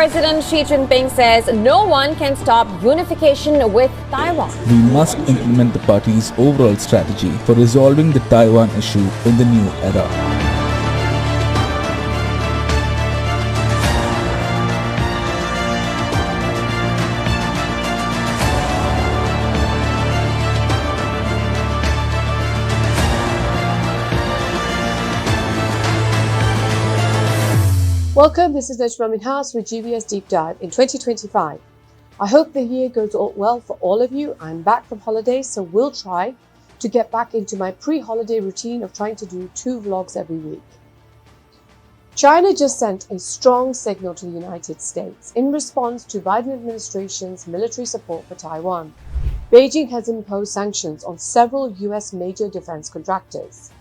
President Xi Jinping says no one can stop unification with Taiwan. We must implement the party's overall strategy for resolving the Taiwan issue in the new era. Welcome, this is Najma Minhas with GBS Deep Dive in 2025. I hope the year goes well for all of you. I'm back from holidays, so we'll try to get back into my pre-holiday routine of trying to do 2 vlogs every week. China just sent a strong signal to the United States in response to Biden administration's military support for Taiwan. Beijing has imposed sanctions on several US major defense contractors.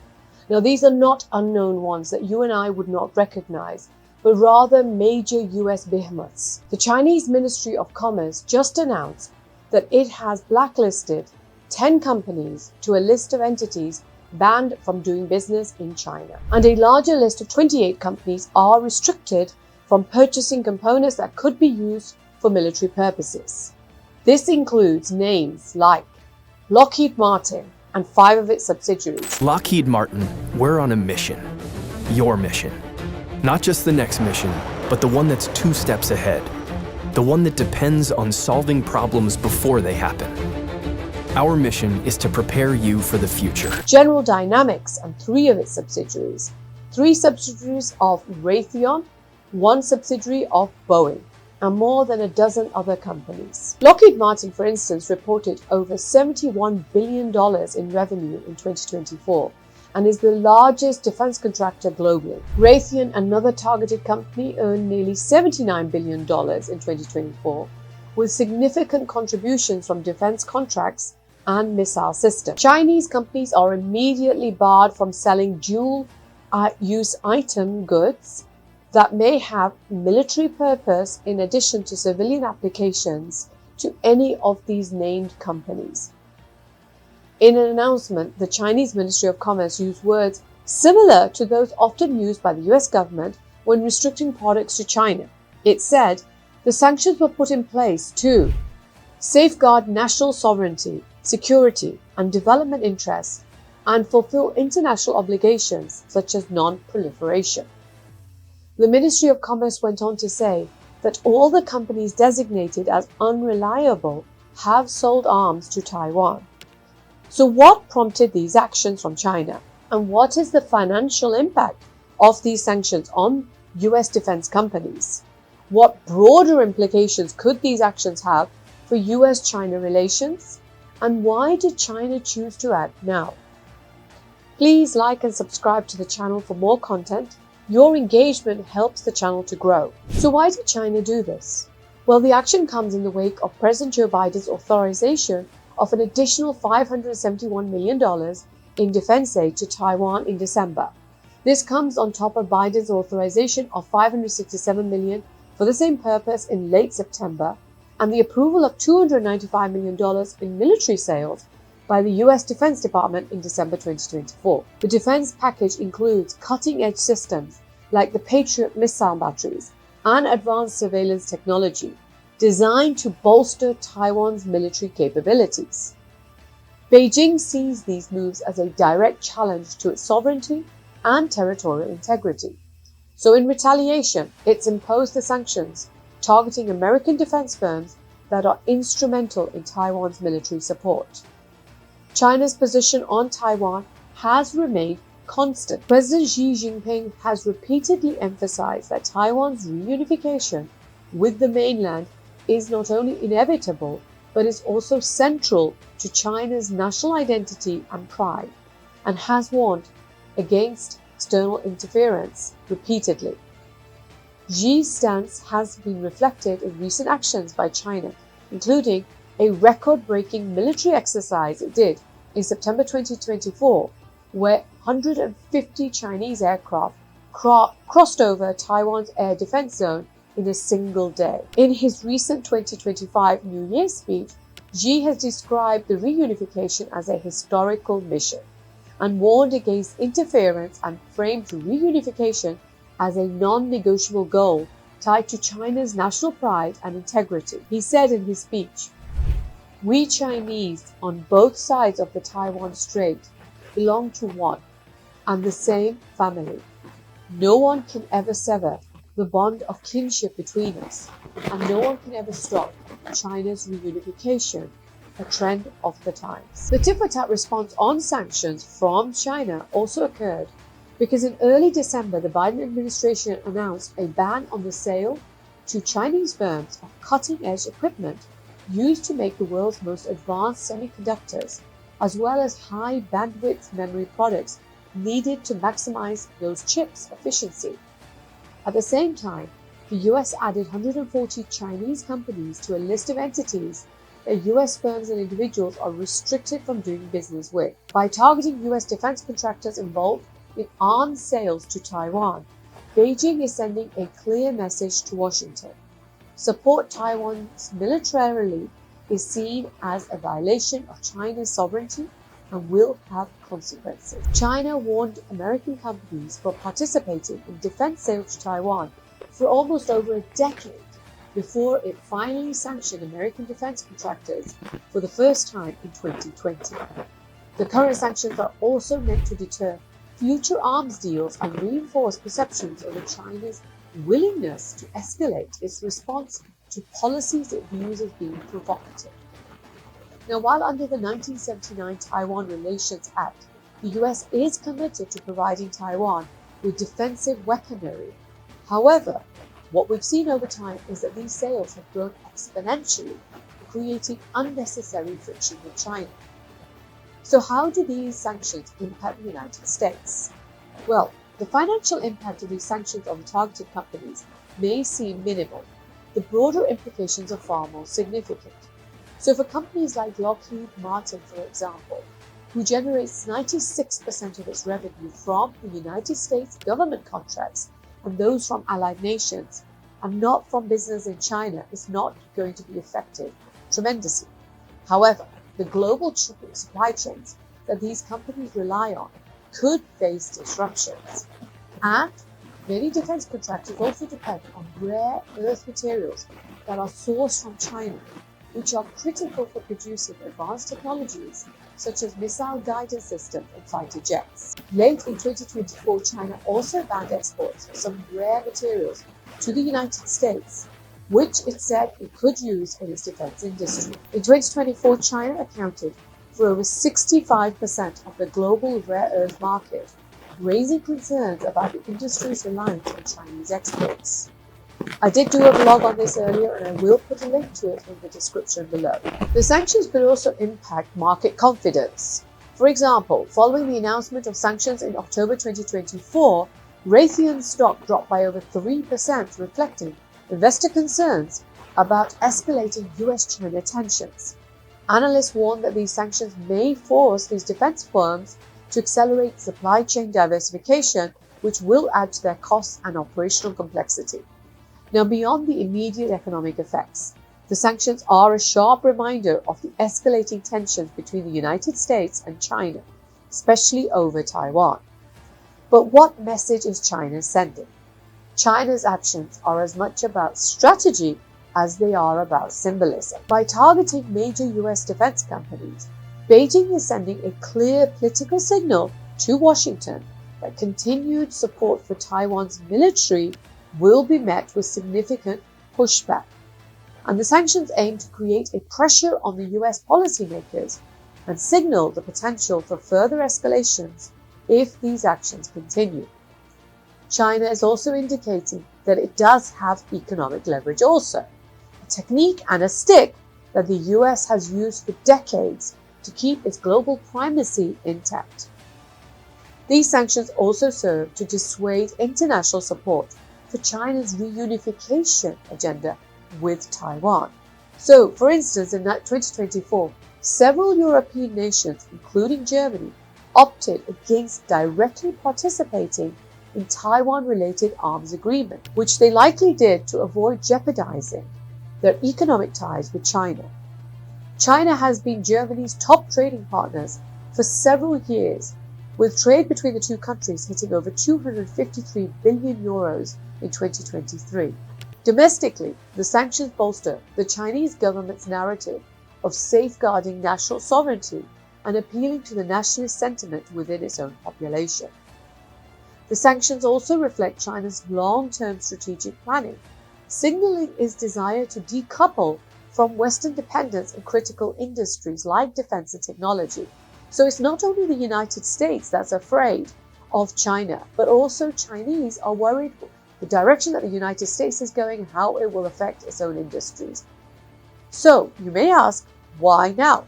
Now, these are not unknown ones that you and I would not recognize, but rather major US behemoths. The Chinese Ministry of Commerce just announced that it has blacklisted 10 companies to a list of entities banned from doing business in China. And a larger list of 28 companies are restricted from purchasing components that could be used for military purposes. This includes names like Lockheed Martin and 5 of its subsidiaries. Lockheed Martin, we're on a mission. Your mission. Not just the next mission, but the one that's 2 steps ahead. The one that depends on solving problems before they happen. Our mission is to prepare you for the future. General Dynamics and 3 of its subsidiaries. 3 subsidiaries of Raytheon, 1 subsidiary of Boeing, and more than a dozen other companies. Lockheed Martin, for instance, reported over $71 billion in revenue in 2024. And is the largest defense contractor globally. Raytheon, another targeted company, earned nearly $79 billion in 2024, with significant contributions from defense contracts and missile systems. Chinese companies are immediately barred from selling dual-use item goods that may have military purpose in addition to civilian applications to any of these named companies. In an announcement, the Chinese Ministry of Commerce used words similar to those often used by the US government when restricting products to China. It said the sanctions were put in place to safeguard national sovereignty, security, and development interests, and fulfill international obligations such as non-proliferation. The Ministry of Commerce went on to say that all the companies designated as unreliable have sold arms to Taiwan. So what prompted these actions from China, and what is the financial impact of these sanctions on US defense companies? What broader implications could these actions have for US-China relations? And why did China choose to act now? Please like and subscribe to the channel for more content. Your engagement helps the channel to grow. So why did China do this? Well, the action comes in the wake of President Joe Biden's authorization of an additional $571 million in defense aid to Taiwan in December. This comes on top of Biden's authorization of $567 million for the same purpose in late September and the approval of $295 million in military sales by the US Defense Department in December 2024. The defense package includes cutting-edge systems like the Patriot missile batteries and advanced surveillance technology, designed to bolster Taiwan's military capabilities. Beijing sees these moves as a direct challenge to its sovereignty and territorial integrity. So in retaliation, it's imposed the sanctions targeting American defense firms that are instrumental in Taiwan's military support. China's position on Taiwan has remained constant. President Xi Jinping has repeatedly emphasized that Taiwan's reunification with the mainland is not only inevitable, but is also central to China's national identity and pride, and has warned against external interference repeatedly. Xi's stance has been reflected in recent actions by China, including a record-breaking military exercise it did in September 2024, where 150 Chinese aircraft crossed over Taiwan's air defense zone in a single day. In his recent 2025 New Year's speech, Xi has described the reunification as a historical mission and warned against interference and framed reunification as a non-negotiable goal tied to China's national pride and integrity. He said in his speech, "We Chinese on both sides of the Taiwan Strait belong to one and the same family. No one can ever sever the bond of kinship between us, and no one can ever stop China's reunification, a trend of the times." The tit-for-tat response on sanctions from China also occurred because in early December, the Biden administration announced a ban on the sale to Chinese firms of cutting-edge equipment used to make the world's most advanced semiconductors, as well as high-bandwidth memory products needed to maximize those chips' efficiency. At the same time, the US added 140 Chinese companies to a list of entities that US firms and individuals are restricted from doing business with. By targeting US defense contractors involved in arms sales to Taiwan, Beijing is sending a clear message to Washington. Support Taiwan's militarily is seen as a violation of China's sovereignty and will have consequences. China warned American companies for participating in defense sales to Taiwan for almost over a decade before it finally sanctioned American defense contractors for the first time in 2020. The current sanctions are also meant to deter future arms deals and reinforce perceptions over China's willingness to escalate its response to policies it views as being provocative. Now, while under the 1979 Taiwan Relations Act, the US is committed to providing Taiwan with defensive weaponry. However, what we've seen over time is that these sales have grown exponentially, creating unnecessary friction with China. So how do these sanctions impact the United States? Well, the financial impact of these sanctions on the targeted companies may seem minimal. The broader implications are far more significant. So for companies like Lockheed Martin, for example, who generates 96% of its revenue from the United States government contracts and those from allied nations, and not from business in China, is not going to be affected tremendously. However, the global supply chains that these companies rely on could face disruptions. And many defense contractors also depend on rare earth materials that are sourced from China, which are critical for producing advanced technologies such as missile guidance systems and fighter jets. Late in 2024, China also banned exports of some rare materials to the United States, which it said it could use in its defense industry. In 2024, China accounted for over 65% of the global rare earth market, raising concerns about the industry's reliance on Chinese exports. I did do a blog on this earlier, and I will put a link to it in the description below. The sanctions could also impact market confidence. For example, following the announcement of sanctions in October 2024, Raytheon stock dropped by over 3%, reflecting investor concerns about escalating US-China tensions. Analysts warn that these sanctions may force these defense firms to accelerate supply chain diversification, which will add to their costs and operational complexity. Now, beyond the immediate economic effects, the sanctions are a sharp reminder of the escalating tensions between the United States and China, especially over Taiwan. But what message is China sending? China's actions are as much about strategy as they are about symbolism. By targeting major US defense companies, Beijing is sending a clear political signal to Washington that continued support for Taiwan's military will be met with significant pushback. And the sanctions aim to create a pressure on the US policymakers and signal the potential for further escalations if these actions continue. China is also indicating that it does have economic leverage also, a technique and a stick that the US has used for decades to keep its global primacy intact. These sanctions also serve to dissuade international support for China's reunification agenda with Taiwan. So, for instance, in 2024, several European nations, including Germany, opted against directly participating in Taiwan-related arms agreement, which they likely did to avoid jeopardizing their economic ties with China. China has been Germany's top trading partners for several years, with trade between the two countries hitting over 253 billion euros in 2023. Domestically, the sanctions bolster the Chinese government's narrative of safeguarding national sovereignty and appealing to the nationalist sentiment within its own population. The sanctions also reflect China's long-term strategic planning, signaling its desire to decouple from Western dependence in critical industries like defense and technology. So it's not only the United States that's afraid of China, but also Chinese are worried the direction that the United States is going and how it will affect its own industries. So you may ask, why now?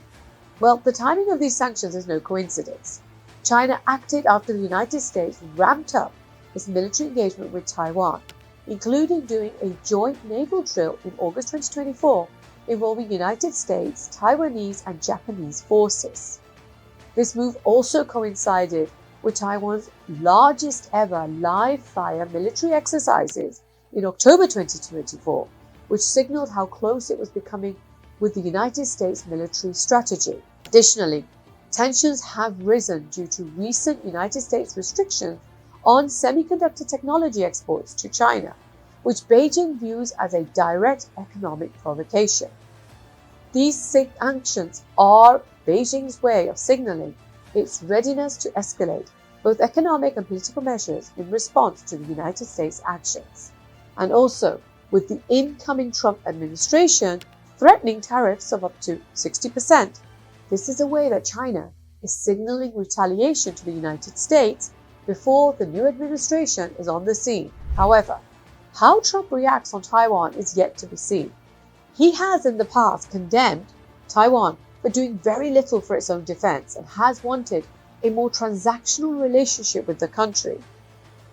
Well, the timing of these sanctions is no coincidence. China acted after the United States ramped up its military engagement with Taiwan, including doing a joint naval drill in August 2024 involving United States, Taiwanese, and Japanese forces. This move also coincided with Taiwan's largest ever live-fire military exercises in October 2024, which signaled how close it was becoming with the United States military strategy. Additionally, tensions have risen due to recent United States restrictions on semiconductor technology exports to China, which Beijing views as a direct economic provocation. These sanctions are Beijing's way of signaling its readiness to escalate both economic and political measures in response to the United States' actions. And also, with the incoming Trump administration threatening tariffs of up to 60%, this is a way that China is signaling retaliation to the United States before the new administration is on the scene. However, how Trump reacts on Taiwan is yet to be seen. He has in the past condemned Taiwan for doing very little for its own defense and has wanted a more transactional relationship with the country.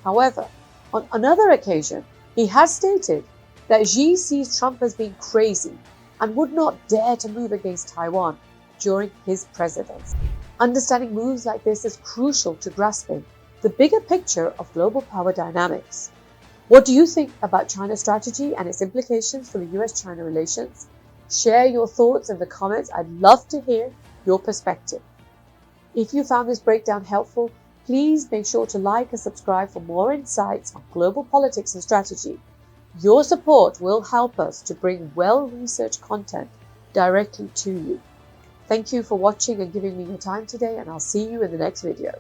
However, on another occasion, he has stated that Xi sees Trump as being crazy and would not dare to move against Taiwan during his presidency. Understanding moves like this is crucial to grasping the bigger picture of global power dynamics. What do you think about China's strategy and its implications for the US-China relations? Share your thoughts in the comments. I'd love to hear your perspective. If you found this breakdown helpful, please make sure to like and subscribe for more insights on global politics and strategy. Your support will help us to bring well-researched content directly to you. Thank you for watching and giving me your time today, and I'll see you in the next video.